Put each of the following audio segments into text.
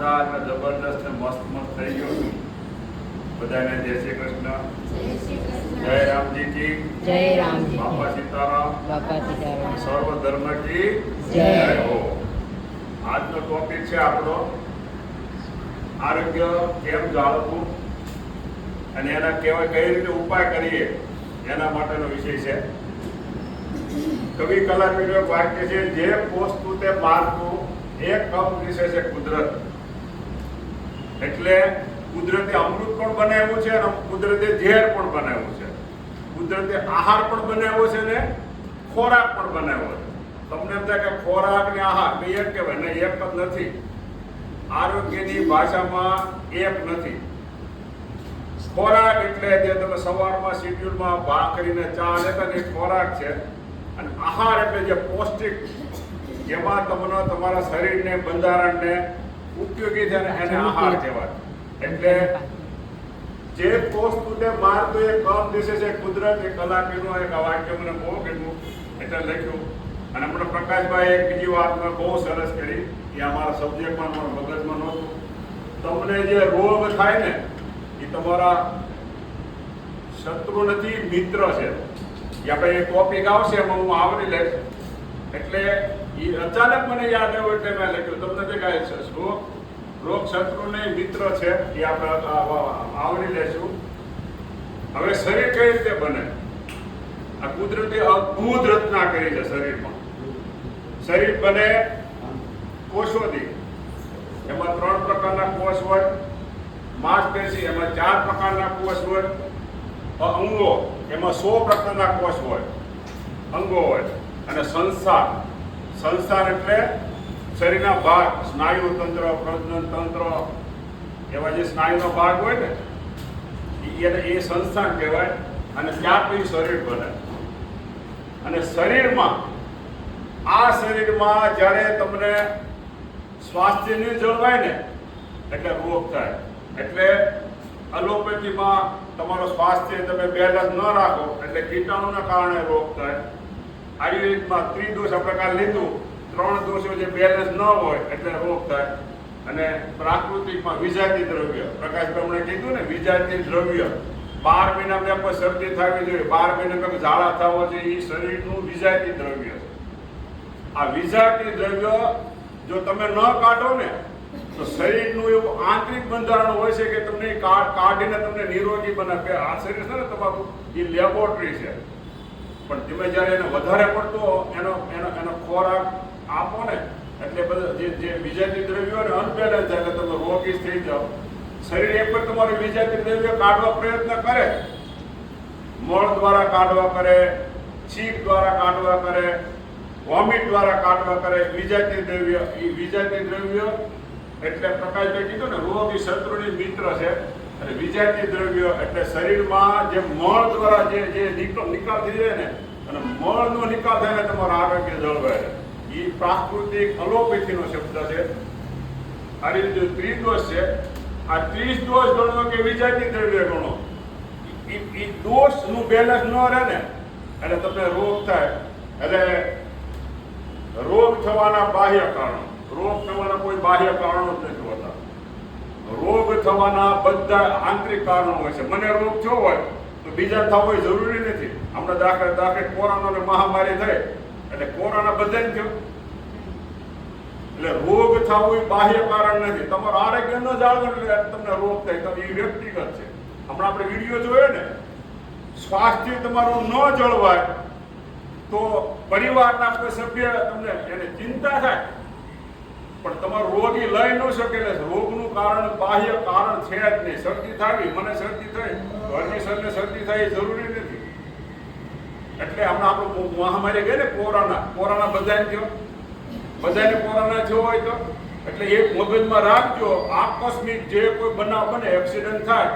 જોરદાર ને જબરદસ્ત ને મસ્ત મસ્ત થઈ ગયો છું. બધાને જય શ્રી કૃષ્ણ. જય રામજી કી જય રામજી બાપા સીતારામ. બાપા સીતારામ. સર્વ ધર્મ કી જય હો. આજનો ટોપિક છે આપણો આરોગ્ય કેમ જાળવવું અને એના કેવા કઈ રીતે ઉપાય કરીએ એના માટેનો વિષય છે. કવિ કલાપીનું એક વાક્ય છે, જે પોષતું તે મારતું એ કમ વિશે છે કુદરત. એટલે કુદરતે અમૃત પણ બનાવ્યું છે અને કુદરતે ઝેર પણ બનાવ્યું છે. કુદરતે આહાર પણ બનાવ્યો છે ને ખોરાક પણ બનાવ્યો છે. તમને એમ થાય કે ખોરાક ને આહાર બે એક કહેવાય ને, એક જ નથી. આરોગ્યની ભાષામાં એક નથી. ખોરાક એટલે જે તમે સવારમાં શેડ્યુલમાં ભાખરીને ચા લેતા ને એ ખોરાક છે. અને આહાર એટલે જે પૌષ્ટિક, જેમાં તમને તમારા શરીરને બંધારણને ઉપયોગી છે ને એને આહાર કહેવાય. એટલે જે પોષતું તે મારતું એ કમ દિશે છે કુદરત. એ કલાપીનું એક વાક્ય મને બહુ ગમ્યું એટલે લખ્યું. અને હમણાં પ્રકાશભાઈ એક બીજી વાત મેં બહુ સરસ કરી, એ અમારા સબ્જેક્ટમાં પણ મગજમાં નહોતું. તમને જે રોગ થાય ને એ તમારા શત્રુ નથી, મિત્ર છે. એ આપણે એક ટોપિક આવશે એમાં હું આવરી લઈશ. એટલે એ અચાનક મને યાદ આવ્યું એટલે મેં લખ્યું. તમને દેખાય છે રોગ શત્રુ નહીં મિત્ર છે, એ આપણે આવરી લેશું. હવે શરીર કઈ રીતે બને? આ કુદરતે અદ્ભુત રચના કરી છે શરીરમાં. શરીર બને કોષોથી. એમાં 3 પ્રકારના કોષ હોય. માંસપેશી એમાં 4 પ્રકારના કોષ હોય. અંગો એમાં 100 પ્રકારના કોષ હોય, અંગો હોય. અને સંસાર એટલે શરીરના ભાગ, સ્નાયુ તંત્ર, પ્રજનન તંત્ર, એવા જે સ્નાયુનો ભાગ હોય ને એ સંસ્થાન કહેવાય. અને ત્યાં પછી શરીર બને. અને શરીરમાં જ્યારે તમને સ્વાસ્થ્ય નહીં જળવાય ને એટલે રોગ થાય. એટલે એલોપેથીમાં તમારું સ્વાસ્થ્ય તમે બેલેન્સ ન રાખો એટલે કીટાણુના કારણે રોગ થાય. આયુર્વેદમાં ત્રિદોષ આપણે કાલે લીધું, 3 દોષો જે બેલેન્સ ન હોય એટલે રોગ થાય. અને પ્રાકૃતિકમાં વિજાતી દ્રવ્ય, પ્રકાશભાઈ કીધું ને, વિજાતી દ્રવ્ય 12 મહિનામાં કોઈ શરદી થવી જોઈએ, 12 મહિનામાં ઝાડા થવો જોઈએ, એ શરીરનું વિજાતી દ્રવ્ય છે. આ વિજાતી દ્રવ્ય જો તમે ન કાઢો ને તો શરીરનું એવું આંતરિક બંધારણ હોય છે કે તમને કાઢીને તમને નિરોગી બનાવે. આ શરીર છે ને તમારું, એ લેબોરેટરી છે. પણ તમે જ્યારે એને વધારે પડતો એનો ખોરાક આપો ને એટલે બધા જે વિજાતી દ્રવ્યો ને અનબેલેન્સ થાય એટલે તમે રોગી થઈ જાઓ. શરીર એક પર તમારું વિજાતી દ્રવ્ય કાઢવા પ્રયત્ન કરે, મળ દ્વારા કાઢવા કરે, છીંક દ્વારા કાઢવા કરે, વોમિટ દ્વારા કાઢવા કરે. વિજાતી દ્રવ્ય એટલે પ્રકાશભાઈ કીધું ને, રોગ એ શત્રુની મિત્ર છે. અને વિજાતી દ્રવ્ય એટલે શરીરમાં જે મળ દ્વારા જે નિકાલ થઈ જાય ને, અને મળનો નિકાલ થાય ને તમારું આરોગ્ય જળવાય. એ પ્રાકૃતિક અલોપેથીનો શબ્દ છે. આ રીતે ત્રિદોષ છે. આ 30 દોષ ગણો કે વિજાતી દ્રવ્ય ગણો, એ દોષનું બેલેન્સ ન રહે ને એટલે તમને રોગ થાય. એટલે રોગ થવાના બાહ્ય કારણો, રોગ થવાના કોઈ બાહ્ય કારણો જ નથી હોતા. રોગ થવાના બધા આંતરિક કારણો હોય છે. મને રોગ થયો હોય તો બીજા થવો એ જરૂરી નથી. હમણાં દાખલે કોરોનાની મહામારી થઈ એટલે કોરોના બધાને થયો. એટલે રોગ થવું એ બાહ્ય કારણ નથી. તમારું આરોગ્ય ન જાળવો એટલે તમને રોગ થાય. તો એ વ્યક્તિગત છે. હમણાં આપણે વિડીયો જોયો ને, સ્વાસ્થ્ય તમારું ન જળવાય તો પરિવારના કોઈ સભ્ય તમને એને ચિંતા થાય, પણ તમારું રોગ એ લઈ ન શકે. રોગનું કારણ બાહ્ય કારણ છે જ નહીં. શરદી થવી, મને શરદી થઈ, ઘરની સરને શરદી થાય એ જરૂરી નથી. એટલે હમણાં આપણું મહામારી ગઈ ને કોરોના બધાને થયો હોય તો એટલે એક મગજમાં રાખજો, આકસ્મિક જે કોઈ બનાવ બને, એક્સિડન્ટ થાય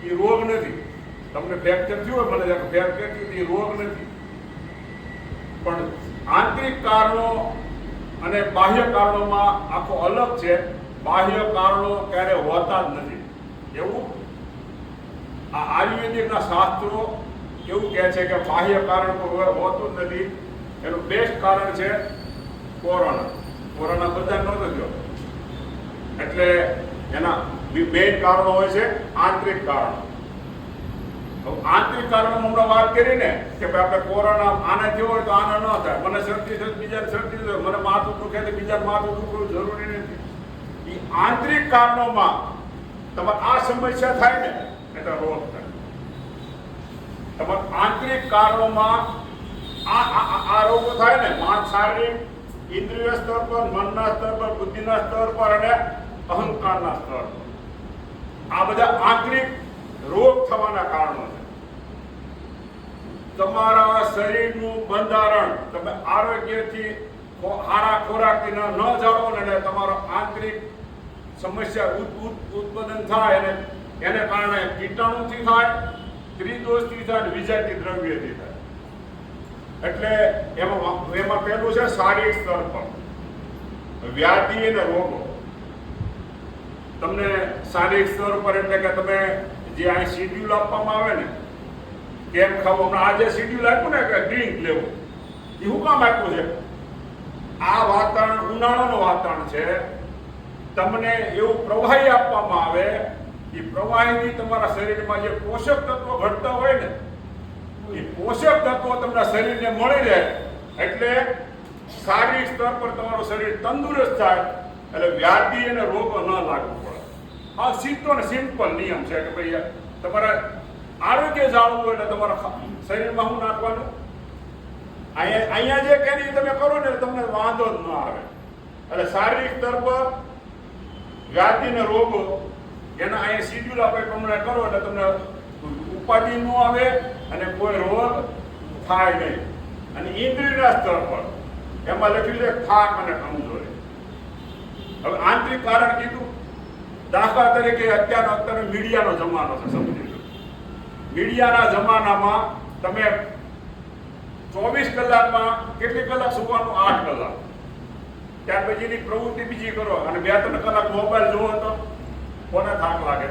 એ રોગ નથી. તમને ફ્રેક્ચર થયું હોય, મને ફ્રેક્ચર થયું એ રોગ નથી. પણ આંતરિક કારણો અને બાહ્ય કારણોમાં આખો અલગ છે. બાહ્ય કારણો ક્યારે હોતા જ નથી. એવું આ આયુર્વેદિકના શાસ્ત્રો એવું કહે છે કે બાહ્ય કારણ કોઈ હોતું જ નથી. એનું બેસ્ટ કારણ છે કોરોના. બધા નહોતો થયો. એટલે એના મેઇન કારણો હોય છે આંતરિક કારણો. આંતરિક કારણો હમણાં વાત કરી ને કે ભાઈ આપણે કોરોના આને થયો હોય તો આને ન થાય, મને શરદી થાય બીજાને શરદી થાય, મને માથું દુખે તો બીજાને માથું દુખવું જરૂરી નથી. એ આંતરિક કારણોમાં તમારે આ સમસ્યા થાય ને એટલે રોગ થાય. તમારે આંતરિક કારણોમાં આ રોગો થાય ને શારીરિક, ઇન્દ્રિય સ્તર પર, મનના સ્તર પર, બુદ્ધિના સ્તર પર અને અહંકારના સ્તર પર. આ બધા આંતરિક રોગ થવાના કારણો છે. તમારા શરીરનું બંધારણ તમે આરોગ્યથી સારા ખોરાકથી ન જાળવો ને એટલે તમારો આંતરિક સમસ્યા ઉત્પાદન થાય અને એને કારણે કીટાણુથી થાય, ત્રિદોષથી થાય અને વિજાતી દ્રવ્યથી થાય. એટલે એમાં પહેલું છે શારીરિક સ્તર પર વ્યાધિ અને રોગો. તમને શારીરિક સ્તર પર એટલે કે તમે જે અહીં શિડ્યુલ આપવામાં આવે ને કેમ ખાવું, હમણાં આજે શિડ્યુલ આપ્યું ને કે ડ્રિંક લેવું, એ શું કામ આપ્યું છે? આ વાતાવરણ ઉનાળાનું વાતાવરણ છે, તમને એવું પ્રવાહી આપવામાં આવે, એ પ્રવાહીથી તમારા શરીરમાં જે પોષક તત્વો ઘટતા હોય ને એ પોષક તત્વો તમને શરીરને મળી રહે એટલે શારીરિક સ્તર પર તમારું શરીર તંદુરસ્ત થાય એટલે વ્યાધિ અને રોગો ન લાગવું પડે. આ સીધો ને સિમ્પલ નિયમ છે કે ભાઈ તમારે આરોગ્ય જાળવવું એટલે તમારા શરીરમાં શું નાખવાનું, અહીંયા જે કરી તમે કરો ને તમે વાંધો જ ન આવે. એટલે શારીરિક સ્તર પર વ્યાધિ ને રોગો એના અહીંયા શિડ્યુલ આપણે પ્રમાણે કરો એટલે તમને ઉપાધિ ન આવે અને કોઈ રોગ થાય નહીં. અને ઇન્દ્રિયના સ્તર પર એમાં લખ્યું છે થાક અને કમજોરી. હવે આંતરિક કારણ કીધું, દાખલા તરીકે અત્યારે મીડિયાનો જમાનો છે, સમજી લો. મીડિયાના જમાનામાં તમે 24 કલાકમાં કેટલી કલાક સુવાનું? 8 કલાક. ત્યાર પછીની પ્રવૃત્તિ બીજી કરો અને 2-3 કલાક મોબાઈલ જોવો તો કોને થાક લાગે?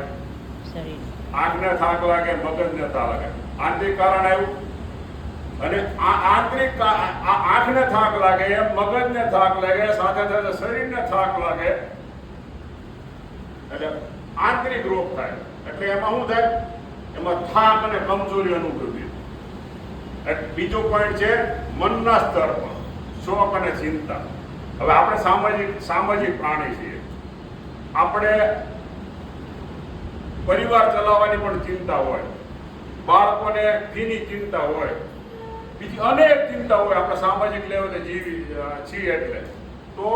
આંખને થાક લાગે, મગજને થાક લાગે. આંતરિક કારણ આવ્યું. અને આંતરિક આંખને થાક લાગે, મગજને થાક લાગે, સાથે સાથે શરીરને થાક લાગે એટલે આંતરિક રોગ થાય. એટલે એમાં શું થાય? એમાં થાક અને કમજોરી અનુભવી. બીજો પોઈન્ટ છે મનના સ્તર પર શોક અને ચિંતા. હવે આપણે સામાજિક પ્રાણી છીએ. આપણે પરિવાર ચલાવવાની પણ ચિંતા હોય, બાળકોને ફીની ચિંતા હોય, બીજી અનેક ચિંતા હોય. આપણે સામાજિક લેવલે જીવી છીએ એટલે તો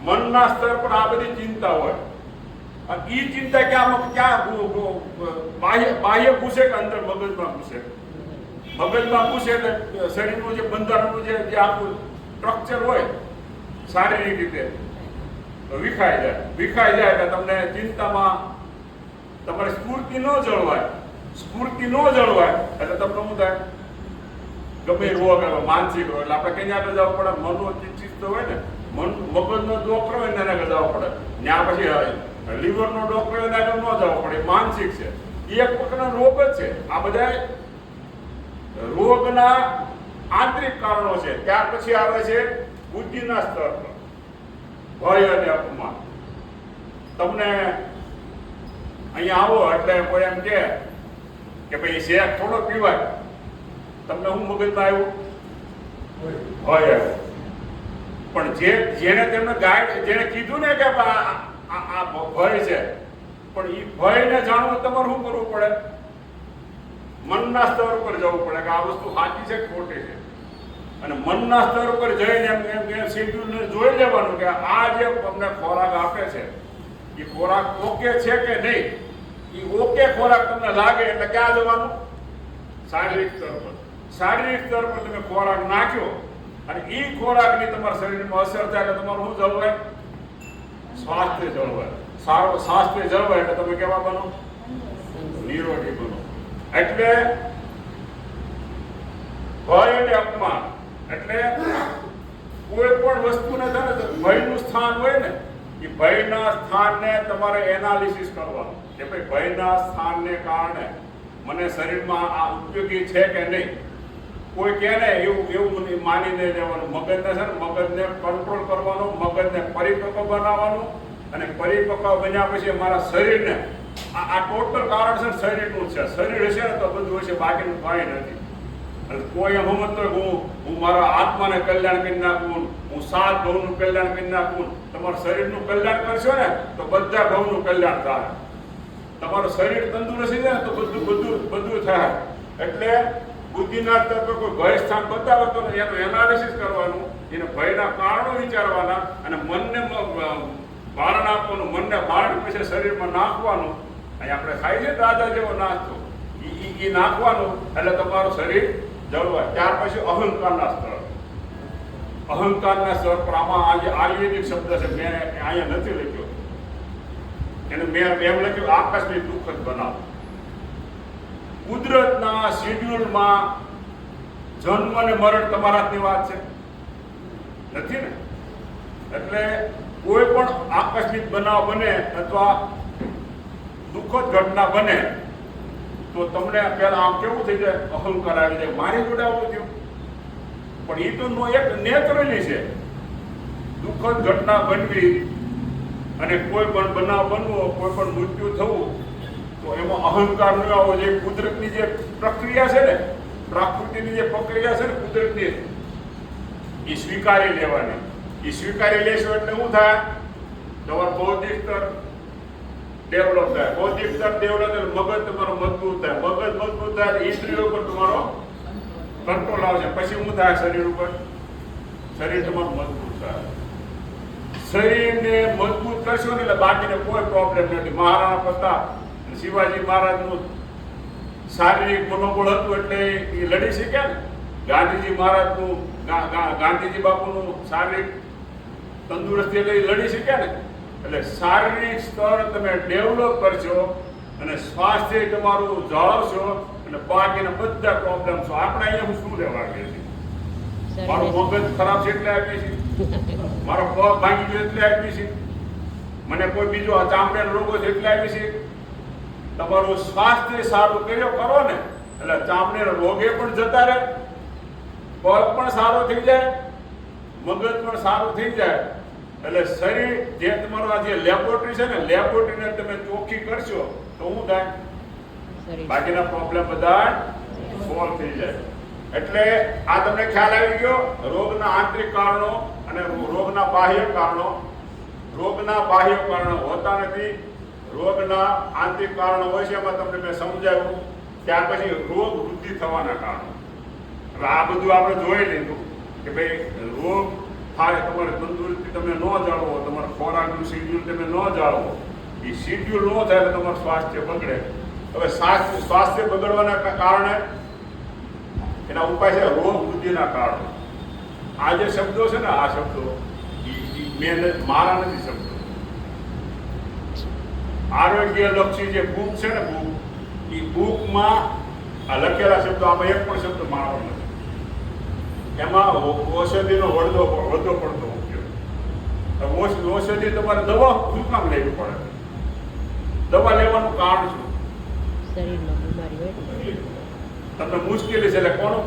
મનના સ્તર પર આ બધી ચિંતા હોય. એ ચિંતા ક્યાં બાહ્ય ઘૂસે કે અંદર મગજમાં ઘૂસે? મગજમાં ઘૂસે એટલે શરીરનું જે બંધારણનું જે આખું સ્ટ્રક્ચર હોય શારીરિક રીતે વિખાઈ જાય એટલે તમને ચિંતામાં તમારી સ્ફૂર્તિ ન જળવાય એટલે તમને શું થાય? ગમે રોગ આવે, માનસિક રોગ. એટલે આપણે કઈ આગળ જવું પડે? મનોચિત્ત હોય ને, મગજનો ડોક્ટર હોય ને એને આગળ જવું પડે. ત્યાં પછી લીવરનો ડોક્ટર હોય ને આગળ ન જવું પડે. માનસિક છે, એ એક પ્રકારનો રોગ જ છે. આ બધા રોગના આંતરિક કારણો છે. ત્યાર પછી આવે છે બુદ્ધિના સ્તર પર ભય અને અપમાન. તમને અહીંયા આવો એટલે કોઈ એમ કે ભાઈ શેક થોડો પીવાય, તમને હું મગજમાં આવ્યું? ભય આવ્યો. પણ જેને તેમને ગાઈડ જેને કીધું ને કે આ ભય છે, પણ એ ભયને જાણવું તમારે શું કરવું પડે? મનના સ્તર ઉપર જવું પડે કે આ વસ્તુ સાચી છે ખોટી છે. અને મનના સ્તર ઉપર જઈને એમ શેડ્યુલને જોઈ લેવાનું કે આ જે તમને ખોરાક આપે છે એ ખોરાક ઓકે છે કે નહીં. એ ઓકે ખોરાક તમને લાગે એટલે ક્યાં જવાનું? શારીરિક સ્તર પર. શારીરિક સ્તર પર તમે ખોરાક નાખ્યો અને એ ખોરાકની તમારા શરીરમાં અસર થાય એટલે તમારું શું જળવાય? સ્વાસ્થ્ય જળવાય. સારું સ્વાસ્થ્ય જળવાય એટલે તમે કેવા બનો? નિરોગી બનો. એટલે ભય અને અપમાન એટલે કોઈ પણ વસ્તુને છે ને ભયનું સ્થાન હોય ને એ ભયના સ્થાનને તમારે એનાલિસિસ કરવાનું કે ભાઈ ભયના સ્થાનને કારણે મને શરીરમાં આ ઉપયોગી છે કે નહીં. કોઈ કહે ને એવું માનીને લેવાનું. મગજને છે ને મગજને કંટ્રોલ કરવાનું, મગજને પરિપક્વ બનાવવાનું અને પરિપક્વ બન્યા પછી મારા શરીરને આ ટોટલ કારણ છે ને શરીરનું છે. શરીર હશે ને તો બધું હશે, બાકીનું કાંઈ નથી. એટલે કોઈ એમ સમજતો હોય હું મારા આત્માને કલ્યાણ કરી નાખું, હું 7 ભવનું કલ્યાણ કરી નાખું. તમારા શરીરનું કલ્યાણ કરશો ને તો બધા ભવનું કલ્યાણ થાય. તમારું શરીર તંદુરસ્ત છે ને તો બધું થાય. એટલે બુદ્ધિના તત્વ કોઈ ભય સ્થાન બતાવે તો એનું એનાલિસિસ કરવાનું, એને ભયના કારણો વિચારવાના અને મનને ભારણ આપવાનું, મનને ભારણ પછી શરીરમાં નાખવાનું. અહીં આપણે ખાઈ છે દાદા જેવો નાસ્તો, એ નાખવાનું એટલે તમારું શરીર જળવાય. ત્યાર પછી અહંકારના સ્તર, અહંકારના સ્તર પર આમાં આયુર્વેદિક શબ્દ છે, મેં અહીંયા નથી લખ્યો. એને મેં એમ લખ્યું આકસ્મિક દુઃખદ બનાવ. કુદરતના શેડ્યુલમાં જન્મ અને મરણ તમારા હાથની વાત છે નથી ને. એટલે કોઈ પણ આકસ્મિક બનાવ બને અથવા દુઃખદ ઘટના બને તો તમને પહેલા આમ કેવું થઈ જાય, અહંકાર આવી જાય, મારી જોડે આવું થયું. પણ એ તો એક નેચરલી છે. દુઃખદ ઘટના બનવી અને કોઈ પણ બનાવ બનવો, કોઈ પણ મૃત્યુ થવું, તો એમાં અહંકાર ન આવવો જોઈએ. કુદરતની જે પ્રક્રિયા છે ને, પ્રકૃતિની જે પ્રક્રિયા છે ને કુદરતની, એ સ્વીકારી લેવાની. એ સ્વીકારી લેશો એટલે શું થાય, તમારું બૌદ્ધિક સ્તર ડેવલપ થાય. બૌદ્ધિક સ્તર ડેવલપ એટલે મગજ તમારો મજબૂત થાય. મગજ મજબૂત થાય એટલે ઇન્દ્રિયો પર તમારો કંટ્રોલ આવશે. પછી શું થાય, શરીર ઉપર, શરીર તમારું મજબૂત થાય. શરીરને મજબૂત કરશો ને એટલે બાકીને કોઈ પ્રોબ્લેમ નથી. મહારાણા પ્રતાપ, શિવાજી મહારાજનું શારીરિક મનોબળ હતું એટલે એ લડી શક્યા ને. ગાંધીજી મહારાજનું, ગાંધીજી બાપુનું શારીરિક તંદુરસ્તી એટલે એ લડી શક્યા ને. એટલે શારીરિક સ્તર તમે ડેવલપ કરશો અને સ્વાસ્થ્ય તમારું જાળવશો એટલે બાકીના બધા પ્રોબ્લેમ છો. આપણે અહીંયા હું શું લેવા આવીએ છીએ? મારું મગજ ખરાબ છે એટલે આપીએ છીએ, મારો પગ ભાંગી ગયો એટલે આપીએ છીએ, મને કોઈ બીજો ચામડીનો રોગો છે એટલે આપીએ છીએ. તમારું સ્વાસ્થ્ય સારું કરો ને એટલે ચામડીના રોગે પણ જતા રહે, પગ પણ સારો થઈ જાય, મગજ પણ સારું થઈ જાય. એટલે શરીર જે તમારું આ જે લેબોરેટરી છે ને, લેબોરેટરીને તમે ચોખ્ખી કરશો તો શું થાય, બાકીના પ્રોબ્લેમ બધા સોલ્વ થઈ જાય. એટલે આ તમને ખ્યાલ આવી ગયો. રોગના આંતરિક કારણો અને રોગના બાહ્ય કારણો. રોગના બાહ્ય કારણો હોતા નથી, રોગના આંતરિક કારણો હોય છે. એમાં તમને મેં સમજાવ્યું. ત્યાર પછી રોગ વૃદ્ધિ થવાના કારણો. હવે આ બધું આપણે જોઈ લીધું કે ભાઈ રોગ થાય, તમારે તંદુરસ્તી તમે ન જાળવો, તમારા ખોરાકનું શેડ્યુલ તમે ન જાળવો, એ શેડ્યુલ ન થાય એટલે તમારું સ્વાસ્થ્ય બગડે. હવે સ્વાસ્થ્ય બગડવાના કારણે એના ઉપાય છે રોગ વૃદ્ધિના કારણો. આ જે શબ્દો છે ને, આ શબ્દો મેં મારા નથી શબ્દો. આરોગ્ય લક્ષી જે બુક છે ને, બુક, એ બુકમાં આ લખેલા શબ્દો, આમાં એક પણ શબ્દ મારો નથી. એમાં ઔષધિનો વધો પડતો ઉપયોગ. ઔષધિ તમારે દવા શું કામ લેવી પડે? દવા લેવાનું કારણ શું? શરીરમાં બીમારી હોય તમને મુશ્કેલી છે એટલે કોણ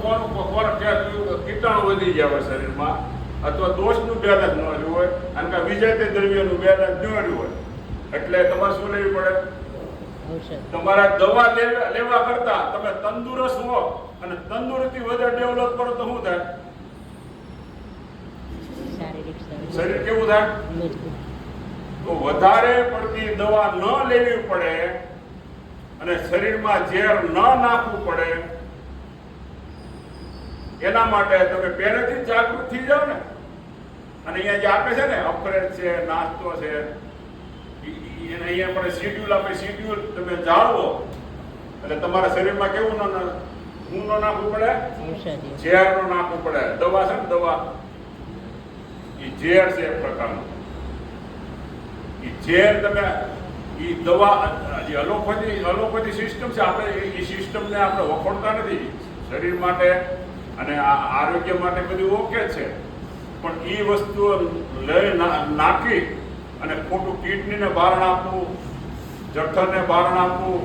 કીટાણુ વધી ગયા હોય શરીરમાં, અથવા દોષનું બેલેન્સ ન રહ્યું હોય, અને કાં વિજાતીય દ્રવ્યનું બેલેન્સ ન રહ્યું હોય, એટલે તમારે શું લેવી પડે? તમારા દવા લેવા કરતા તમે તંદુરસ્ત હો અને તંદુરસ્તી વધારે ડેવલપ કરો તો શું થાય? શરીર કેવું થાય? તો વધારે પડતી દવા ન લેવી પડે અને શરીરમાં ઝેર ન નાખવું પડે, એના માટે તમે પહેલેથી જ જાગૃત થઈ જાઓ ને. અને અહીંયા જે આપે છે ને, અપરેટ છે, નાસ્તો છે, એને અહીંયા પણ શેડ્યુલ આપે. શેડ્યુલ તમે જાળવો એટલે તમારા શરીરમાં કેવું ન નાખવું પડે? ઝેર ન નાખવું પડે. દવા છે ને, દવા એ ઝેર છે એક પ્રકારનું. એ ઝેર તમે એ દવા જે અલોપેથી સિસ્ટમ છે, આપણે એ સિસ્ટમને આપણે વખોડતા નથી. શરીર માટે અને આરોગ્ય માટે બધું ઓકે છે, પણ એ વસ્તુઓ લઈ નાખી અને ખોટું કિડનીને ભારણ આપવું, જઠરને ભારણ આપવું,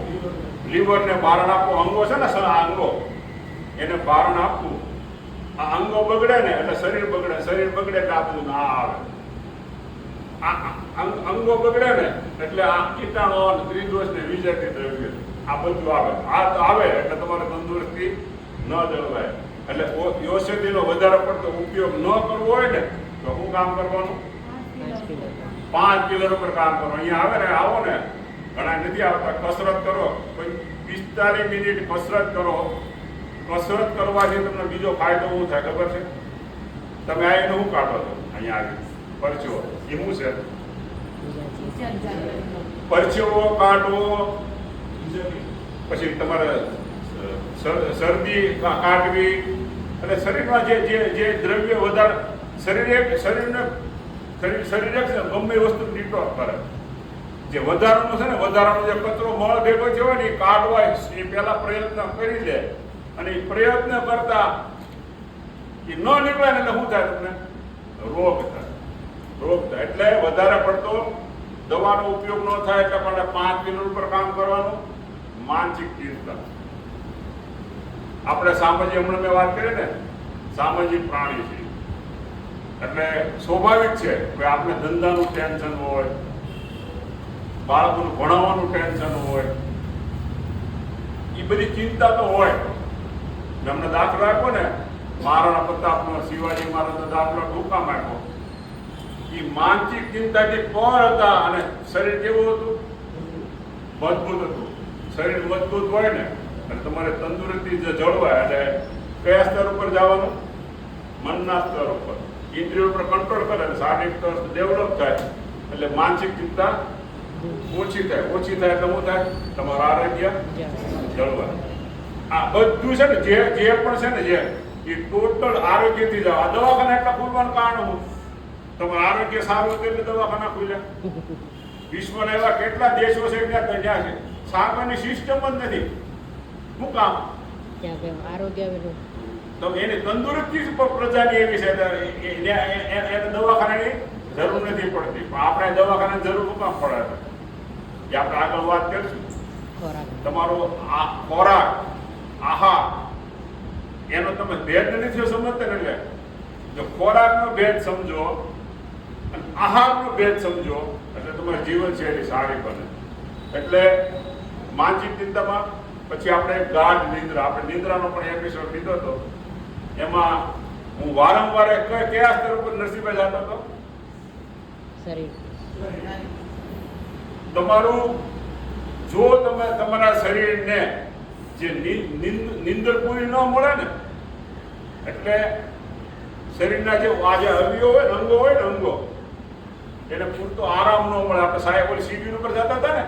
લીવરને ભારણ આપવું, અંગો છે ને, અંગો એને ભારણ આપવું. આ અંગો બગડે ને એટલે શરીર બગડે, શરીર બગડે એટલે આ બધું ના આવે. અંગો બગડે ને એટલે આ કીટાણુ અને ત્રિદોષ ને વિજાતી દ્રવ્ય આ બધું આવે. આ તો આવે એટલે તમારે તંદુરસ્તી ન જળવાય. એટલે ઔષધિનો વધારે પડતો ઉપયોગ ન કરવો હોય ને તો શું કામ કરવાનું? 5 પિલર ઉપર કામ કરો. અહીંયા આવે ને, આવો ને, ઘણા નથી આવતા. કસરત કરો, કોઈ 45 મિનિટ કસરત કરો. કસરત કરવાથી તમને બીજો ફાયદો શું થાય ખબર છે? તમે આ એને શું કાઢો છો? અહીંયા આવી પરચો એ શું છે? પરચેવો કાઢવો, પછી તમારે શરદી કાઢવી, એટલે શરીરમાં જે દ્રવ્ય વધારે શરીરને ગમે એ વસ્તુ ડિટોક્સ કરે. જે વધારાનું છે ને, વધારાનો જે કચરો મળ ભેગો થયો ને એ કાઢવા એ પહેલા પ્રયત્ન કરી લે. અને એ પ્રયત્ન કરતા એ ન નીકળે ને એટલે શું થાય? તમને રોગ થાય. એટલે વધારે પડતો દવાનો ઉપયોગ ન થાય. એટલે પણ 5 કિલો ઉપર કામ કરવાનું. માનસિક ચિંતા. આપણે સામાજિક, હમણાં મેં વાત કરી ને, સામાજિક પ્રાણી છે. એટલે સ્વાભાવિક છે કે આપણે ધંધાનું ટેન્શન હોય, બાળકોનું ભણાવવાનું ટેન્શન હોય, એ બધી ચિંતા તો હોય. અમને દાખલો આપ્યો ને, મહારાણા પ્રતાપનો, શિવાજી મહારાજનો દાખલો ટૂંકા આપ્યો. એ માનસિક ચિંતાથી પર હતા અને શરીર કેવું હતું? મજબૂત હતું. શરીર મજબૂત હોય ને અને તમારે તંદુરસ્તી જળવાય એટલે કયા સ્તર ઉપર જવાનું? મનના સ્તર ઉપર. ઇન્દ્રિયો ઉપર કંટ્રોલ કરે અને શારીરિક સ્તર ડેવલપ થાય એટલે માનસિક ચિંતા ઓછી થાય. ઓછી થાય એટલે શું થાય? તમારું આરોગ્ય જળવાય. આ બધું છે ને, જે પણ છે ને, જે એ ટોટલ આરોગ્યથી જાવ. આ દવાખાના એટલા ખુલવાનું કારણ હું? તમારું આરોગ્ય સારું હતું એટલે દવાખાના ખુલ્યા. વિશ્વના એવા કેટલા દેશો છે જ્યાં છે સામાન્ય સિસ્ટમ જ નથી. શું કામ? આરોગ્ય આવેલું તો એની તંદુરસ્તી પ્રજાની એવી છે એને દવાખાનાની જરૂર નથી પડતી. પણ આપણે દવાખાનાની જરૂર શું કામ પડે એ આપણે આગળ વાત કરીશું. તમારો આ ખોરાક, આહાર, એનો તમે ભેદ નથી સમજતા ને. એટલે જો ખોરાકનો ભેદ સમજો અને આહારનો ભેદ સમજો એટલે તમારી જીવનશૈલી સારી બને. એટલે માનસિક ચિંતામાં પછી આપણે ગાઢ નિંદ્રા, આપણે નિંદ્રાનો પણ એપિસોડ લીધો હતો. એમાં હું વારંવાર કયા સ્તર ઉપર નરસિંહભાઈ જતો હતો? શરીર. તમારું જો તમે તમારા શરીરને જે નિંદર પૂરી ન મળે ને, એટલે શરીરના જે આ જે અવયવો હોય ને, અંગો હોય ને, અંગો એને પૂરતો આરામ ન મળે. આપણે સાહેબ ઓલી સીડી ઉપર જતા હતા ને,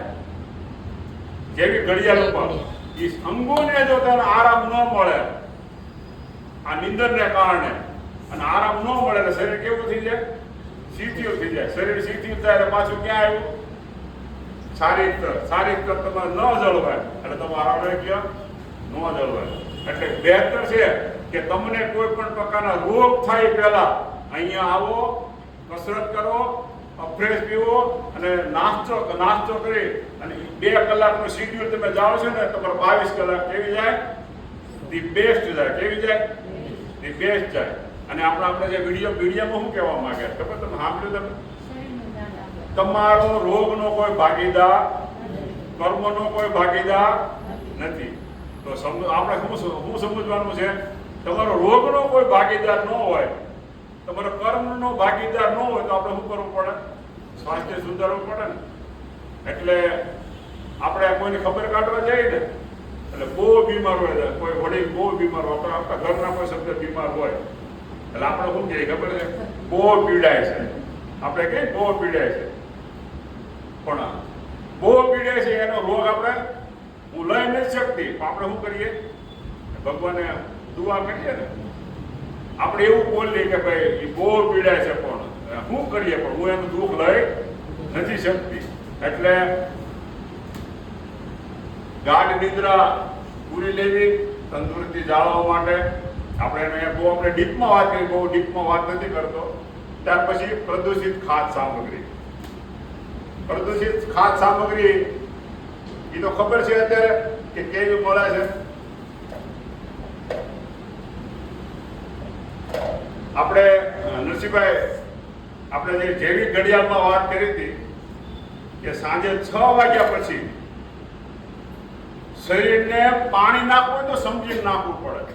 જેવી ઘડિયાળ ઉપર, એ અંગોને જો તને આરામ ન મળે આ નિંદરને કારણે, અને આરામ ન મળે એટલે શરીર કેવું થઈ જાય? શિથિલ થઈ જાય. શરીર શિથિલ થાય એટલે પાછું ક્યાં આવ્યું? શારીરિક તમારે ન જળવાય એટલે તમારું આરોગ્ય ન જળવાય. એટલે બહેતર છે કે તમને કોઈ પણ પ્રકારના રોગ થાય પહેલા અહીંયા આવો, કસરત કરો, ફ્રેશ પીવો અને નાસ્તો કરી અને 2 કલાકનો શેડ્યુલ તમે જાઓ છો ને, તમારે 22 કલાક કેવી જાય? ધી બેસ્ટ જાય. કેવી જાય? ધી બેસ્ટ જાય. અને આપણે જે વિડીયોમાં શું કહેવા માંગે ખબર? તમે સાંભળ્યું? તમે તમારો રોગનો કોઈ ભાગીદાર, કર્મનો કોઈ ભાગીદાર નથી. તો આપણે શું સમજવાનું છે? તમારો રોગનો કોઈ ભાગીદાર ન હોય, તમારો કર્મનો ભાગીદાર ન હોય તો આપણે શું કરવું પડે? સ્વાસ્થ્ય સુધારવું પડે ને. એટલે આપણે કોઈને ખબર કાઢવા જઈએ ને, એટલે બહુ બીમાર હોય, કોઈ વડીલ બહુ બીમાર હોય, આપણા ઘરના કોઈ સભ્ય બીમાર હોય એટલે આપણે શું કહીએ ખબર છે? બહુ પીડાય છે. આપણે કહીએ બહુ પીડાય છે, પણ બહુ પીડાય છે એનો રોગ આપણે હું લઈ નથી શકતી. આપણે શું કરીએ? ભગવાને દુઆ કરીએ ને, આપણે એવું બોલીએ કે ભાઈ એ બહુ પીડાય છે પણ શું કરીએ, પણ હું એનું દુઃખ લઈ નથી શકતી. એટલે ગાઢ નિદ્રા પૂરી લેવી તંદુરસ્તી જાળવવા માટે. આપણે ડીપમાં વાત કરી, બહુ ડીપમાં વાત નથી કરતો. ત્યાર પછી પ્રદૂષિત ખાદ્ય સામગ્રી. પ્રદૂષિત ખાદ્ય સામગ્રી એ તો ખબર છે અત્યારે કે કેવી મળે છે. આપણે નરસિંહભાઈ આપણે જે જૈવિક ઘડિયાળમાં વાત કરી હતી કે સાંજે 6 વાગ્યા પછી શરીરને પાણી નાખવું હોય તો સમજીને નાખવું પડે.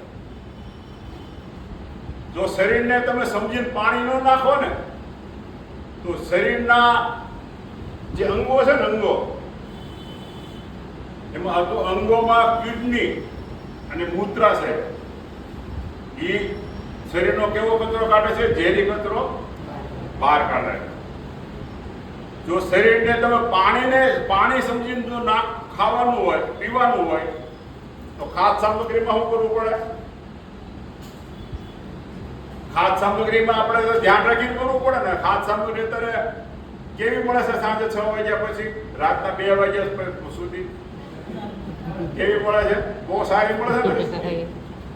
જો શરીરને તમે સમજીને પાણી ન નાખો ને તો શરીરના જે અંગો છે ને અંગો એમાં અંગોમાં કિડની અને મૂત્રાશય એ શરીરનો કેવો કચરો કાઢે છે? ઝેરી કચરો બહાર કાઢે. જો શરીરને તમે પાણી સમજીને જો ખાવાનું હોય પીવાનું હોય તો ખાદ્ય સામગ્રીમાં શું કરવું પડે? ખાદ્ય સામગ્રીમાં આપણે તો ધ્યાન રાખીને કરવું પડે ને. ખાદ્ય સામગ્રી અત્યારે કેવી મળે છે? સાંજે 6 વાગ્યા પછી રાતના 2 વાગ્યા સુધી કેવી મળે છે? બહુ સારી મળે છે ને.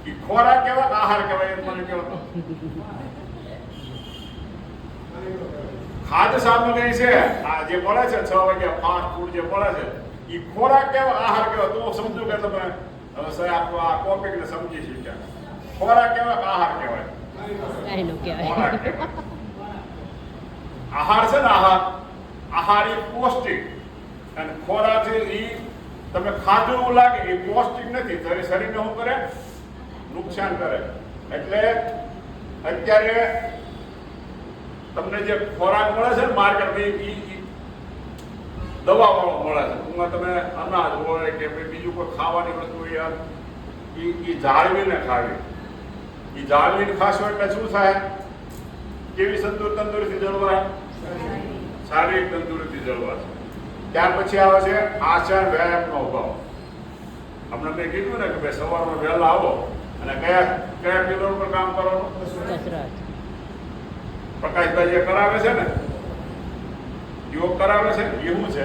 એ ખોરાક કેવા આહાર કહેવાય? મને કહો તો. ખાદ્ય સામગ્રી છે આ જે મળે છે 6 વાગ્યા ફાસ્ટ ફૂડ જે મળે છે એ ખોરાક કેવા આહાર કેવા? તો સમજો કે તમે હવે આ ટોપિકને સમજી શક્યા. ખોરાક કેવા આહાર કહેવાય? ખોરાક કહેવાય. આહાર છે ને આહાર એ પૌષ્ટિક અને ખોરાક છે એ તમે ખાધું એવું લાગે એ પૌષ્ટિક નથી. શરીરને શું કરે? નુકસાન કરે. એટલે અત્યારે તમને જે ખોરાક મળે છે ને માર્કેટમાં એ દવા વાળો મળે છે. એમાં તમે અનાજ હોય કે બીજું કોઈ ખાવાની વસ્તુ હોય એ જાળવીને ખાવી. એ જાળવીને ખાશો એટલે શું થાય? કેવી તંદુરસ્તી જળવાય? શારીરિક તંદુરસ્તી જળવાય. ત્યાર પછી આવે છે આસન વ્યાયામનો અભાવ. હમણાં મેં કીધું ને કે ભાઈ સવારમાં વહેલા આવો અને કયા પિલર પર કામ કરવાનું? પ્રકાશભાઈ જે કરાવે છે ને યોગ કરાવે છે ને એવું છે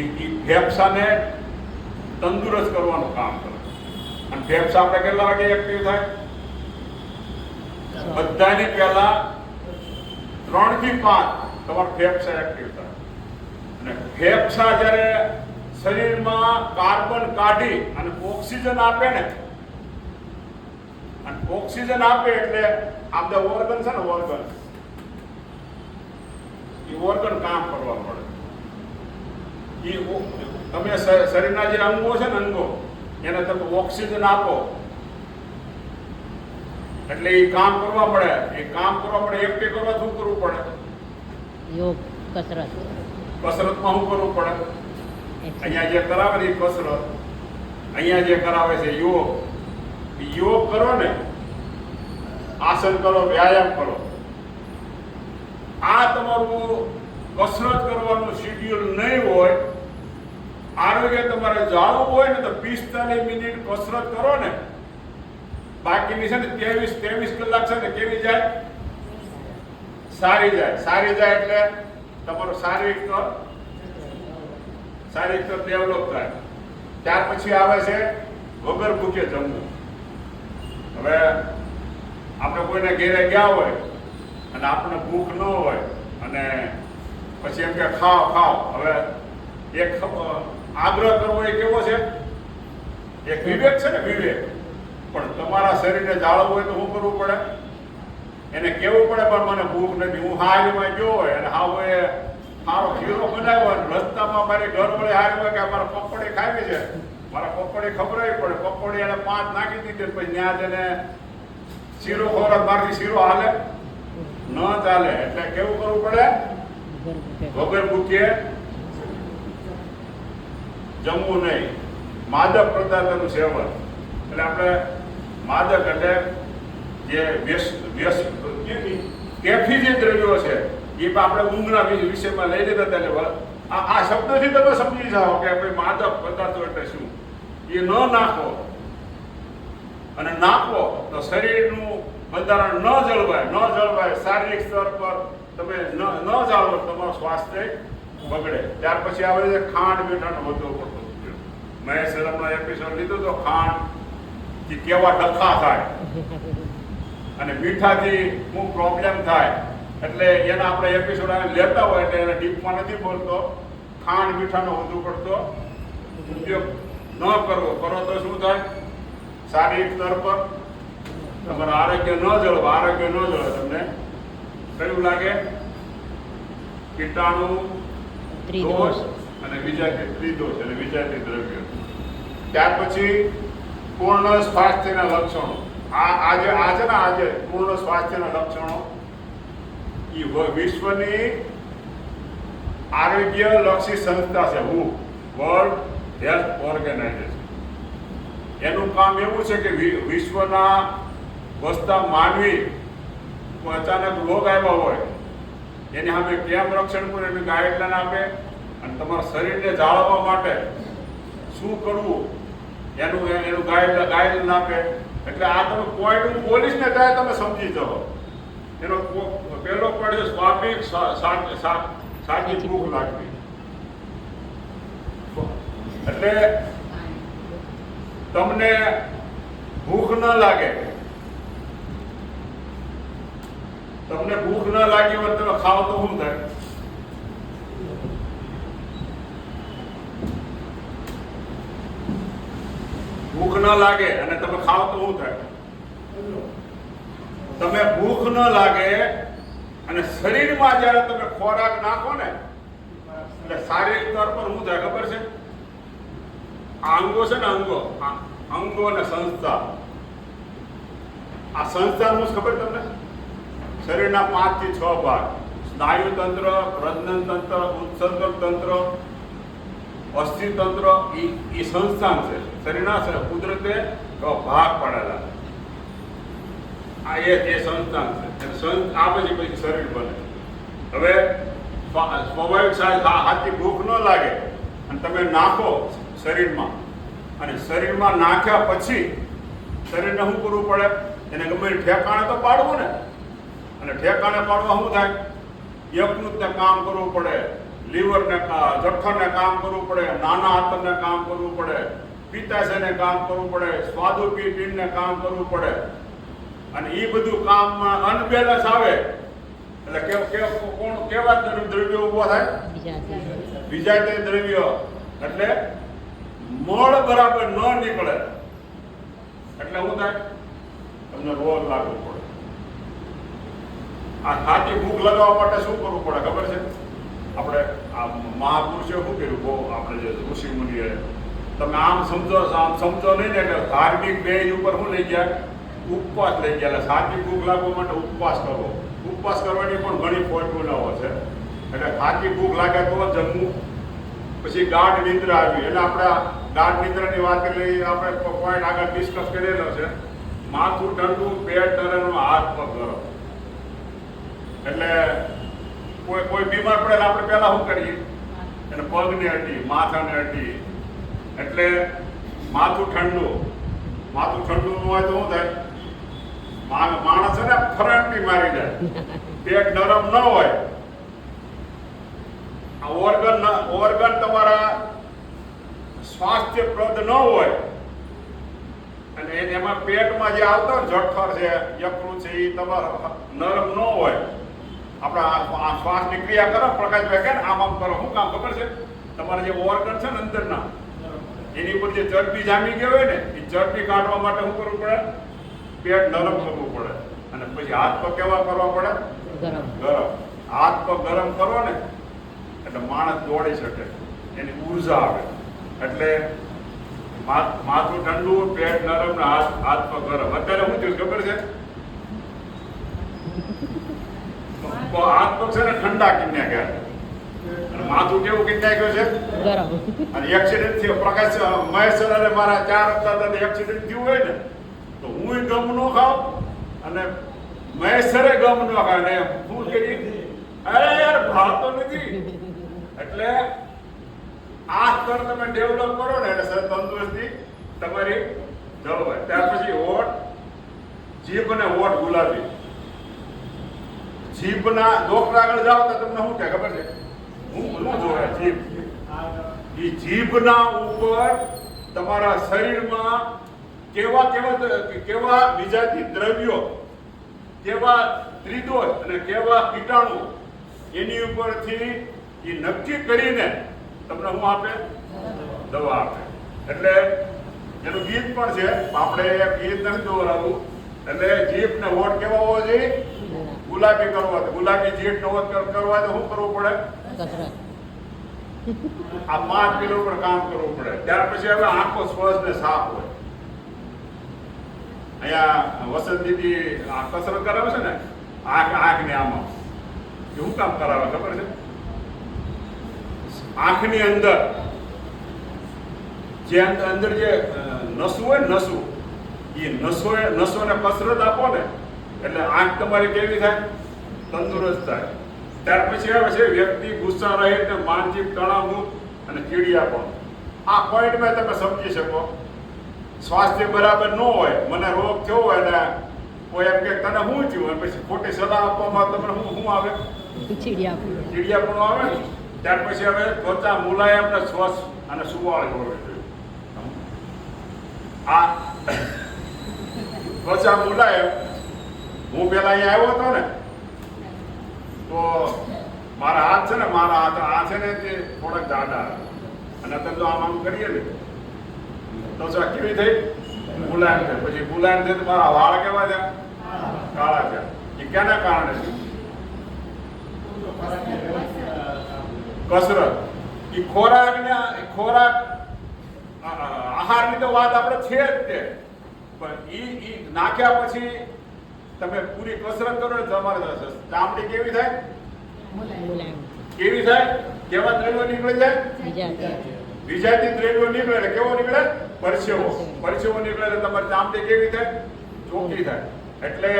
એ ફેફસાને તંદુરસ્ત કરવાનું કામ કરે. અને ફેફસા આપણે કેટલા વાગે એક્ટિવ થાય? બધાની પહેલા 3 થી 5 તમારા ફેફસા એક્ટિવ થાય. અને ફેફસા જ્યારે શરીરમાં કાર્બન કાઢી અને ઓક્સિજન આપે ને અને ઓક્સિજન આપે એટલે આ બધા ઓર્ગન છે ને ઓર્ગન એ ઓર્ગન કામ કરવા મળે. એ તમે શરીરના જે અંગો છે ને અંગો એને તમે ઓક્સિજન આપો એટલે એ કામ કરવા મળે. એ કામ કરવા મળે. એકઠી કરવા શું કરવું પડે? યોગ કસરત. કસરતમાં શું કરવું પડે? અહીંયા જે કરાવે છે કસરત, અહીંયા જે કરાવે છે યોગ. યોગ કરો ને, આસન કરો, વ્યાયામ કરો. આ તમારું કસરત કરવાનું શેડ્યુલ નહીં હોય, આરોગ્ય તમારે જાળવવું હોય ને તો 45 મિનિટ કસરત કરો ને. બાકીની છે ને 23 કલાક છે ને કેવી જાય? સારી જાય. સારી જાય એટલે તમારો શારીરિક ડેવલપ થાય. ત્યાર પછી આવે છે વગર ભૂખે જમવું. હવે આપણે કોઈને ઘેરે ગયા હોય અને આપણને ભૂખ ન હોય અને પછી એમ કે ખાઓ. હવે એક આગ્રહ કરવો એ કેવો છે? એક વિવેક છે ને, વિવેક. પણ તમારા શરીરને જાળવવું હોય તો શું કરવું પડે? એને કેવું પડે પણ મને ભૂખ નથી. હું હારીમાં ગયો હોય અને હોય મારો ખીરો બનાવ્યો હોય રસ્તામાં મારી ઘર વડે હારી હોય કે મારા પકોડી ખાવી છે, મારા પકોડી ખબરાવી પડે. પકોડી એને 5 નાખી દીધી પછી ત્યાં જઈને શીરો ખોરાક મારથી શીરો હાલે ન ચાલે. એટલે કેવું કરવું પડે? વગર ભૂખે જમવું નહીં. માદક પદાર્થનું સેવન એટલે આપણે માદક એટલે જે કેફી જે દ્રવ્યો છે એ આપણે ઊંઘના વિષયમાં લઈ લીધા હતા. એટલે આ શબ્દથી તમે સમજી જાઓ કે ભાઈ માદક પદાર્થો એટલે શું. એ ન નાખો અને નાખો તો શરીરનું બંધારણ ન જળવાય. શારીરિક સ્તર પર તમે ન જાળવો તમારું સ્વાસ્થ્ય બગડે. ત્યાર પછી આવે છે ખાંડ મીઠાનો વધુ પડતો ઉપયોગ. મેં હમણાં એપિસોડ લીધો તો ખાંડથી કેવા ડખા થાય અને મીઠાથી શું પ્રોબ્લેમ થાય. એટલે એના આપણે એપિસોડ લેતા હોય એટલે એને ડીપમાં નથી બોલતો. ખાંડ મીઠાનો વધુ પડતો ઉપયોગ ન કરવો. કરો તો શું થાય? શારીરિક સ્તર પર તમારું આરોગ્ય ન જળવે તમને કયું લાગે? કીટાણુ, ત્રિદોષ. દોષ અને વિજાતીય ત્રિદોષ અને વિજાતીય દ્રવ્ય. ત્યાર પછી પૂર્ણ સ્વાસ્થ્યના લક્ષણો. આજે પૂર્ણ સ્વાસ્થ્યના લક્ષણો એ વિશ્વની આરોગ્ય લક્ષી સંસ્થા છે વર્લ્ડ હેલ્થ ઓર્ગેનાઇઝેશન. એનું કામ એવું છે કે વિશ્વના વસતા માનવી અચાનક રોગ આવ્યા હોય એની સામે કેમ રક્ષણ કરે એની ગાઈડલાઈન આપે અને તમારા શરીરને જાળવવા માટે શું કરવું એનું ગાઈડલાઈન આપે. એટલે આ તમે પોઈન્ટ હું બોલીશ ને ત્યારે તમે સમજી જાઓ. એનો પહેલો પોઈન્ટ છે સ્વાભાવિક સાચી ભૂખ લાગવી. એટલે તમને ભૂખ ન લાગે, તમને ભૂખ ન લાગી હોય તમે ખાવ તો શું થાય? ભૂખ ન લાગે અને તમે ખાવ તો શું થાય? તમે ભૂખ ન લાગે અને શરીરમાં જ્યારે તમે ખોરાક નાખો ને એટલે શારીરિક તौर પર શું થાય ખબર છે? આ અંગો છે ને અંગો અને સંસ્થા. આ સંસ્થા શું ખબર તમને? શરીરના 5 થી 6 ભાગ: સ્નાયુ તંત્ર, પ્રજનન તંત્ર, ઉત્સર્જન તંત્ર, અસ્થિ તંત્ર. એ સંસ્થાન છે શરીરના કુદરતે ભાગ પાડેલા. આ એ સંસ્થાન છે. આ પછી શરીર બને. હવે સ્વાભાવિક હાથથી ભૂખ ન લાગે અને તમે નાખો શરીરમાં, અને શરીરમાં નાખ્યા પછી શરીરને શું કરવું પડે? એને ગમે ઠેકાણે તો પાડવું ને. અને ઠેકાણે પાડવા શું થાય? યકૃતને કામ કરવું પડે, લીવરને જઠરને કામ કરવું પડે, નાના આંતરને કામ કરવું પડે, પિત્તાશયને કામ કરવું પડે, સ્વાદુપિંડ પિંડને કામ કરવું પડે. અને એ બધું કામમાં અનબેલેન્સ આવે એટલે કેવા દ્રવ્યો ઉભો થાય? વિજાતીય દ્રવ્ય. એટલે મળ બરાબર ન નીકળે એટલે શું થાય? તમને રોગ લાગવો પડે. આ સાચી ભૂખ લગાવવા માટે શું કરવું પડે ખબર છે? આપણે આ મહાપુરુષે શું કર્યું? બહુ આપણે જે ઋષિ મુનિએ, તમે આમ સમજો નહીં ને કે ધાર્મિક બેઝ ઉપર શું લઈ ગયા? ઉપવાસ લઈ ગયા. એટલે સાચી ભૂખ લાગવા માટે ઉપવાસ કરવો. ઉપવાસ કરવાની પણ ઘણી ફોર્મ્યુલાઓ છે. એટલે સાચી ભૂખ લાગે તો જમવું. પછી ગાઢ નિદ્રા આવી. એટલે આપણે ગાઢ નિદ્રાની વાત કરી, આપણે પોઈન્ટ આગળ ડિસ્કસ કરેલો છે. માથું ઠંડુ, પેટ ઠરેલું, હાથ પગ ગરમ. એટલે કોઈ બીમાર પડે આપણે પહેલા શું કરીએ? એને પગને અડી, માથાને અડી. એટલે માથું ઠંડુ ન હોય તો શું થાય? માણસ છે ને ફરંટી મારી જાય. પેટ નરમ ન હોય, આ ઓર્ગન તમારા સ્વાસ્થ્યપ્રદ ન હોય અને એમાં પેટમાં જે આવતા જઠર છે, યકૃત છે, એ તમારા નરમ ન હોય. આપણા શ્વાસની ક્રિયા કરો, પ્રકાશભાઈ કે આમ કરો. શું કામ ખબર છે? તમારા જે ઓર્ગન છે ને અંદરના, એની ઉપર જે ચરબી જામી ગઈ હોય ને, એ ચરબી કાઢવા માટે શું કરવું પડે? પેટ નરમ કરવું પડે. અને પછી હાથ પગ કેવા કરવા પડે? ગરમ. હાથ પગ ગરમ કરો ને એટલે માણસ દોડી શકે, એની ઉર્જા આવે. એટલે માથું ઠંડુ, પેટ નરમ ને હાથ પગ ગરમ. અત્યારે શું થયું ખબર છે? હાથ પગ છે ને ઠંડા કિન્યા ગયા અને માથું કેવું કિન્યા ગયું છે? ગરમ. અને એક્સિડન્ટ થયો. પ્રકાશ મહેશ અને મારા 4 હપ્તા એક્સિડન્ટ થયું હોય ને તો હું ગમ નો ખાવ અને મહેશરે ગમ નો ખાય ને શું કરી? અરે યાર ભાવતો નથી. એટલે આ સ્તર તમે ડેવલપ કરો ને એટલે તંદુરસ્તી તમારી જળવાય. ત્યાર પછી હોઠ, જીભ અને હોઠ ગુલાબી. જીભના ડોક્ટર આગળ જાઓ તો તમને શું કહે ખબર છે? હું જોયા જીભ. એ જીભના ઉપર તમારા શરીરમાં કેવા વિજાતીય દ્રવ્યો, કેવા ત્રિદોષ અને કેવા કીટાણુ, એની ઉપરથી એ નક્કી કરીને તમને શું આપે? દવા આપે. એટલે એનું ગીત પણ છે. આપણે ગીત નથી દોરાવું. એટલે જીભ ને હોઠ કેવા હોવો જોઈએ? ગુલાબી કરવો હોય તો ગુલાબી જેટ નો કરવા હોય તો શું કરવું પડે? કસરત. આ 5 કિલો પર કામ કરવું પડે. ત્યાર પછી હવે આંખો સ્વચ્છ ને સાફ હોય. અહીંયા વસંત દીદી આ કસરત કરાવે છે ને આંખને આમાં શું કામ કરાવે ખબર છે? આંખની અંદર જે અંદર જે નસું હોય ને નસોને કસરત આપો ને એટલે આંખ તમારી કેવી થાય? તંદુરસ્ત થાય. ત્યાર પછી આવે છે વ્યક્તિ ગુસ્સા રહિત ને માનસિક તણાવ મુક્ત અને ચીડિયાપણ. આ પોઈન્ટમાં તમે સમજી શકો. સ્વાસ્થ્ય બરાબર ન હોય, મને રોગ થયો હોય ને કોઈ એમ કે તને શું થયું, પછી ખોટી સલાહ આપવામાં તમને શું આવે? ચીડિયાપણું આવે ને. ત્યાર પછી હવે ત્વચા મુલાયમ ને સ્વચ્છ અને સુવાળ હોવી જોઈએ. આ ત્વચા મુલાયમ, હું પેલા અહીંયા આવ્યો હતો ને તો મારા હાથ છે ને આ છે ને તે થોડાક જાડા અને તમે તો આમ કરીએ ને ત્વચા કેવી થઈ? મુલાયમ થઈ. પછી મુલાયમ થઈ તો મારા વાળ કેવા થયા? કાળા થયા. એ કેના કારણે છે? કસરત. એ ખોરાક આહારની તો વાત આપણે છે જ તે, પણ ઈ નાખ્યા પછી તમે પૂરી કસરત કરો ને તમારે ચામડી કેવી થાય? કેવી થાય? કેવા દ્રવ્યો નીકળી જાય? વિજાતી દ્રવ્યો નીકળે એટલે કેવો નીકળે? પરસેવો. પરસેવો નીકળે એટલે તમારી ચામડી કેવી થાય? ચોખ્ખી થાય. એટલે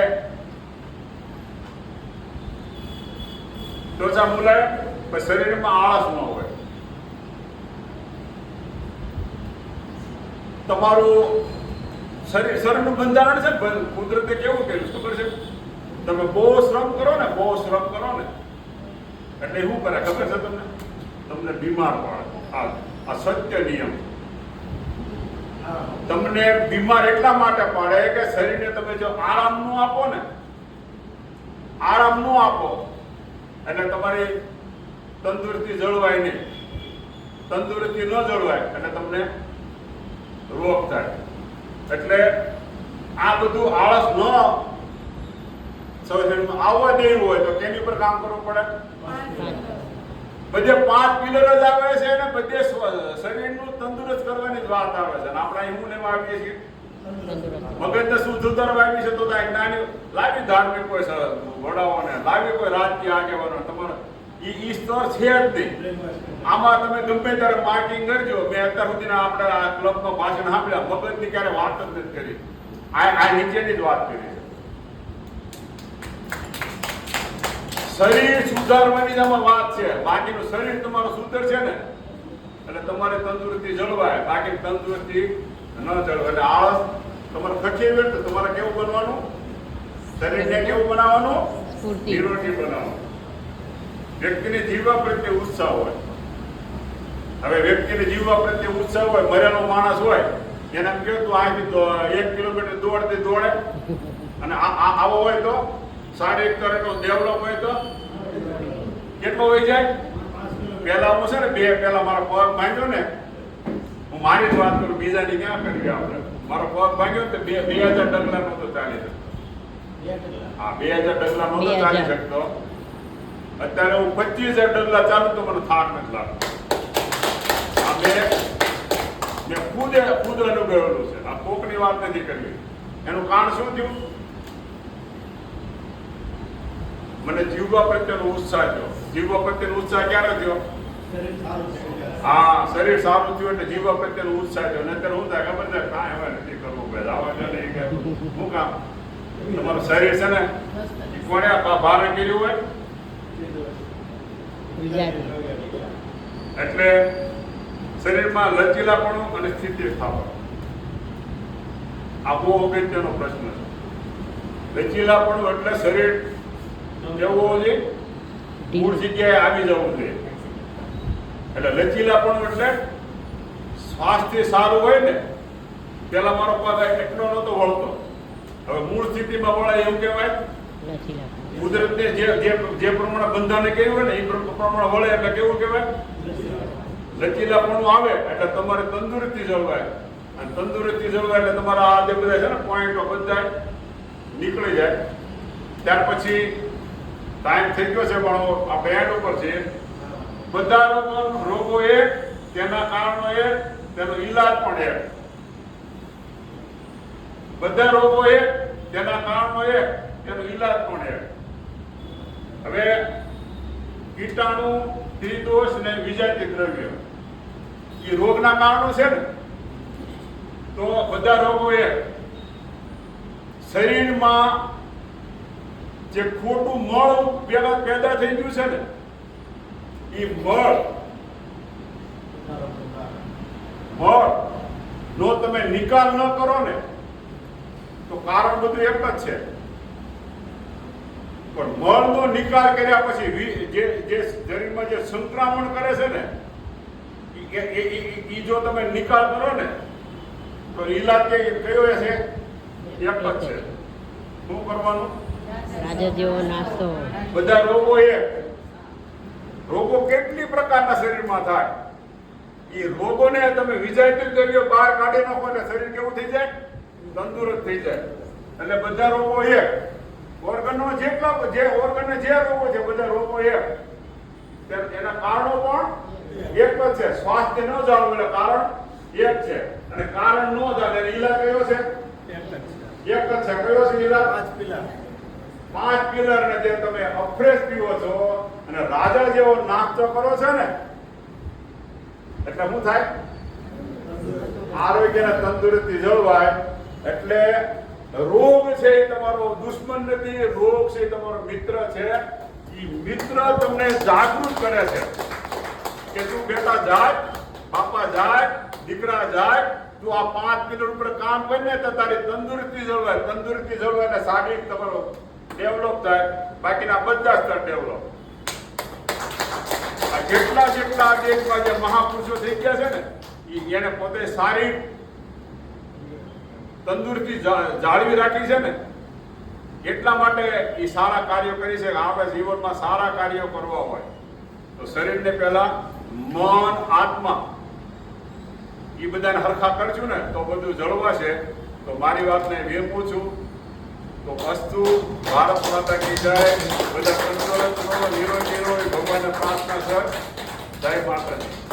ત્વચા મુલાયમ, પણ શરીરમાં આળસ ન હોય. તમારું શરીરનું બંધારણ છે કુદરતે કેવું કર્યું ખબર છે? તમે બહુ શ્રમ કરો ને એટલે શું કરે ખબર છે તમને? તમને બીમાર પાડે. આ સત્ય નિયમ. તમને બીમાર એટલા માટે પાડે કે શરીરને તમે જો આરામ ન આપો એટલે તમારી તંદુરસ્તી જળવાય નહીં. તંદુરસ્તી ન જળવાય એટલે તમને રોગ થાય. એટલે આ બધું આળસ ન શરીરમાં આવવા દેવું હોય તો કેની પર કામ કરવું પડે? બધે 5 પિલર જ આવે છે અને બધે શરીરનું તંદુરસ્ત કરવાની જ વાત આવે છે. અને આપણે હું લેવા આવીએ છીએ મગજને શું સુધારવા આવી છે તો જ્ઞાની લાવી ધાર્મિક કોઈ વડાઓને લાવી કોઈ રાજકીય આગેવાનો તમારે ઈ સ્તર છે જ નહીં. આમાં તમે ગમે ત્યારે માર્કિંગ કરજો. મેં અત્યાર સુધીના આપણે આ ક્લબમાં ભાષણ સાંભળ્યા, મગજની ક્યારે વાત જ નથી કરી. આ નીચેની જ વાત કરી છે. શરીર સુધારવાની જ આમાં વાત છે. બાકીનું શરીર તમારું સુધરશે ને એટલે તમારે તંદુરસ્તી જળવાય, બાકી તંદુરસ્તી ન જળવાય. એટલે આળસ તમારે ખચેવી તો તમારે કેવું બનવાનું? શરીરને કેવું બનાવવાનું? નિરોગી બનાવવાનું. વ્યક્તિને જીવવા પ્રત્યે ઉત્સાહ હોય. હવે વ્યક્તિને જીવવા પ્રત્યે ઉત્સાહ હોય, મરેલો માણસ હોય એને એમ કહ્યું તું અહીંથી 1 કિલોમીટર દોડે અને આવો હોય તો શારીરિક તરફનો ડેવલપ હોય તો કેટલો હોય જાય? પહેલા હું છે ને પહેલા મારો પગ ભાંગ્યો ને, હું મારી જ વાત કરું, બીજાની ક્યાં કરી આપણે. મારો પગ ભાંગ્યો ને 2000 ડગલા નહોતો ચાલી શકતો. હા, 2000 ડગલા નહોતો ચાલી શકતો. અત્યારે હું 25000 ડગલા ચાલુ તો મને થાક નથી લાગતો. આ મેં ખુદ અનુભવેલું છે. આ કોકની વાત નથી કરવી. એનું કારણ શું થયું? મને જીવવા પ્રત્યેનો ઉત્સાહ થયો. જીવવા પ્રત્યેનો ઉત્સાહ ક્યારે થયો? હા, શરીર સારું થયું એટલે જીવવા પ્રત્યેનો ઉત્સાહ થયો. નહીતર શું થાય ખબર છે? કાંઈ હવે નથી કરવું ભાઈ, આવા છે નહીં કે શું કામ? તમારું શરીર છે ને એ કોણે ભારે કર્યું હોય? એટલે શરીરમાં લચીલાપણું અને સ્થિતિસ્થાપક આ બહુ અગત્યનો પ્રશ્ન છે. લચીલાપણું એટલે શરીર કેવું હોવું જોઈએ? મૂળ જગ્યાએ આવી જવું જોઈએ. એટલે લચીલાપણું એટલે સ્વાસ્થ્ય સારું હોય ને. પેલા મારો પગ એટલો નહોતો વળતો, હવે મૂળ સ્થિતિમાં વળે એવું કહેવાય. કુદરતને જે પ્રમાણે બંધાને કહ્યું હોય ને એ પ્રમાણે વળે એટલે કેવું કહેવાય? લચીલાપણું આવે એટલે તમારે તંદુરસ્તી જળવાય. અને તંદુરસ્તી જળવાય એટલે તમારા આ જે બધા છે ને પોઈન્ટો બધા નીકળી જાય. ત્યાર પછી ટાઈમ થઈ ગયો છે પણ આપણે એન્ડ ઉપર છે. બધા રોગો એક, તેના કારણો એક, તેનો ઈલાજ પણ એક. બધા રોગો એક, તેના કારણો એક, તેનો ઈલાજ પણ એક. હવે કીટાણુ, ત્રિદોષ ને વિજાતીય દ્રવ્ય એ રોગના કારણો છે ને. તો બધા રોગો એક. શરીરમાં જે ખોટું મળ પેદા થઈ ગયું છે ને, એ મળ નો તમે નિકાલ ન કરો ને તો કારણ બધું એક જ છે. પણ મળનો નિકાલ કર્યા પછી જે શરીરમાં જે સંક્રમણ કરે છે ને, એ જો તમે નિકાલ કરો ને તો ઈલાજ કયો છે? એક જ છે. શું કરવાનું? રાજા જેવો નાસ્તો. બધા રોગો એક. રોગો કેટલી પ્રકારના શરીરમાં થાય, એ રોગોને તમે વિજાતીય દ્રવ્યો બહાર કાઢી નાખો એટલે શરીર કેવું થઈ જાય? તંદુરસ્ત થઈ જાય. એટલે બધા રોગો એક. ઓર્ગનનો જે ઓર્ગનને જે રોગો છે બધા રોગો એક. એના કારણો પણ એક જ છે. સ્વાસ્થ્ય ન જાળવું એટલે કારણ એક છે, અને કારણ ન જાળવે એટલે ઈલાજ કયો છે? એક જ છે. કયો છે ઈલાજ? 5 પિલર ને જે તમે અફ્રેશ પીવો છો અને રાજા જેવો નાસ્તો કરો છો ને, એટલે શું થાય? આરોગ્ય અને તંદુરસ્તી જળવાય. એટલે રોગ છે એ તમારો દુશ્મન નથી, રોગ છે એ તમારો મિત્ર છે. એ મિત્ર તમને જાગૃત કરે છે કે તું બેટા જાય, બાપા જાય, દીકરા જાય, તું આ 5 પિલર ઉપર કામ કરીને તો તારી તંદુરસ્તી જળવાય. તંદુરસ્તી જળવાય એટલે શારીરિક તમારો ડેવલપ થાય, બાકીના બધા સ્તર ડેવલપ. આ જેટલા દેશમાં જે મહાપુરુષો થઈ ગયા છે ને, એને પોતે સારી તંદુરસ્તી જાળવી રાખી છે ને, એટલા માટે એ સારા કાર્યો કરી છે. આપણે જીવનમાં સારા કાર્યો કરવા હોય તો શરીરને પહેલા મન, આત્મા એ બધાને હરખા કરશું ને તો બધું જળવાશે. તો મારી વાતને વિરમું છું. તો અસ્તુ. ભારત માતા કી જય. બધા તંદુરસ્ત રહો, નિરોગી રહો, ભગવાનને પ્રાર્થના છે. જય માતાજી.